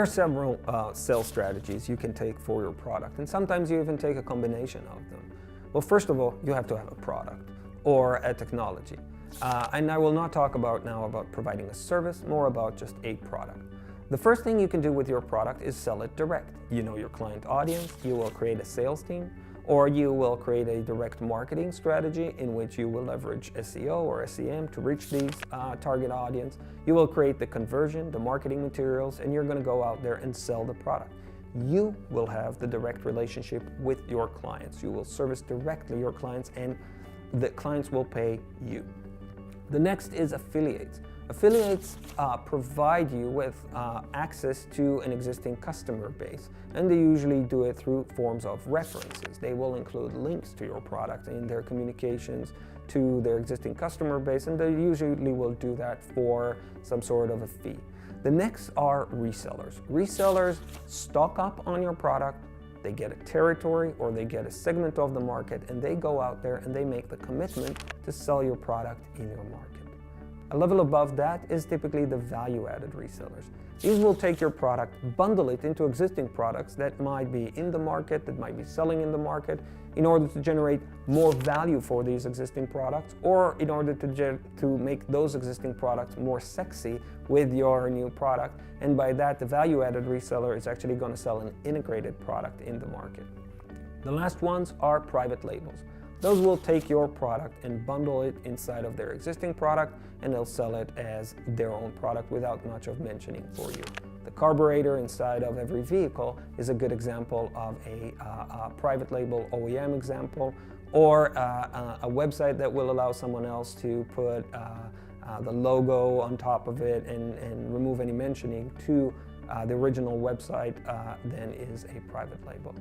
There are several sales strategies you can take for your product, and sometimes you even take a combination of them. Well, first of all, you have to have a product or a technology. And I will not talk now about providing a service, more about just a product. The first thing you can do with your product is sell it direct. You know your client audience, you will create a sales team, or you will create a direct marketing strategy in which you will leverage SEO or SEM to reach these target audience. You will create the conversion, the marketing materials, and you're going to go out there and sell the product. You will have the direct relationship with your clients. You will service directly your clients, and the clients will pay you. The next is affiliates. Affiliates provide you with access to an existing customer base, and they usually do it through forms of references. They will include links to your product in their communications to their existing customer base, and they usually will do that for some sort of a fee. The next are resellers. Resellers stock up on your product, they get a territory or they get a segment of the market, and they go out there and they make the commitment to sell your product in your market. A level above that is typically the value-added resellers. These will take your product, bundle it into existing products that might be in the market, that might be selling in the market, in order to generate more value for these existing products, or in order to make those existing products more sexy with your new product. And by that, the value-added reseller is actually going to sell an integrated product in the market. The last ones are private labels. Those will take your product and bundle it inside of their existing product, and they'll sell it as their own product without much of mentioning for you. The carburetor inside of every vehicle is a good example of a private label OEM example, or a website that will allow someone else to put the logo on top of it and remove any mentioning to the original website, then is a private label.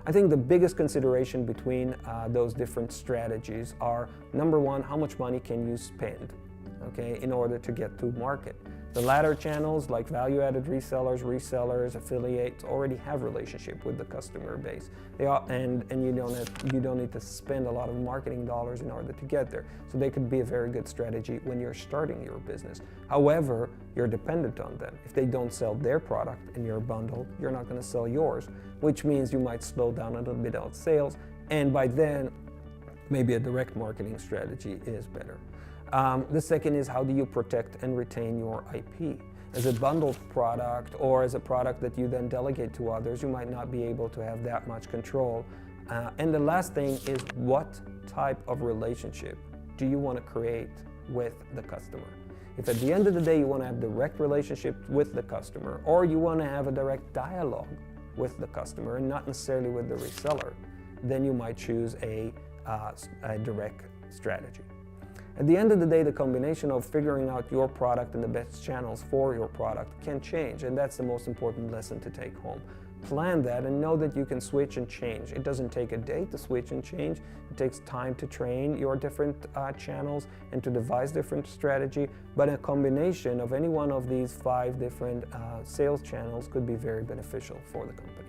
I think the biggest consideration between those different strategies are, number one, how much money can you spend, okay, in order to get to market. The latter channels like value-added resellers, affiliates already have relationship with the customer base. And you don't need to spend a lot of marketing dollars in order to get there. So they could be a very good strategy when you're starting your business. However, you're dependent on them. If they don't sell their product and you're bundled, you're not going to sell yours, which means you might slow down a little bit on sales, and by then maybe a direct marketing strategy is better. The second is, how do you protect and retain your IP? As a bundled product or as a product that you then delegate to others, you might not be able to have that much control. And the last thing is, what type of relationship do you want to create with the customer? If at the end of the day you want to have direct relationship with the customer, or you want to have a direct dialogue with the customer and not necessarily with the reseller, then you might choose a direct strategy. At the end of the day, the combination of figuring out your product and the best channels for your product can change, and that's the most important lesson to take home. Plan that and know that you can switch and change. It doesn't take a day to switch and change. It takes time to train your different channels and to devise different strategy, but a combination of any one of these 5 different sales channels could be very beneficial for the company.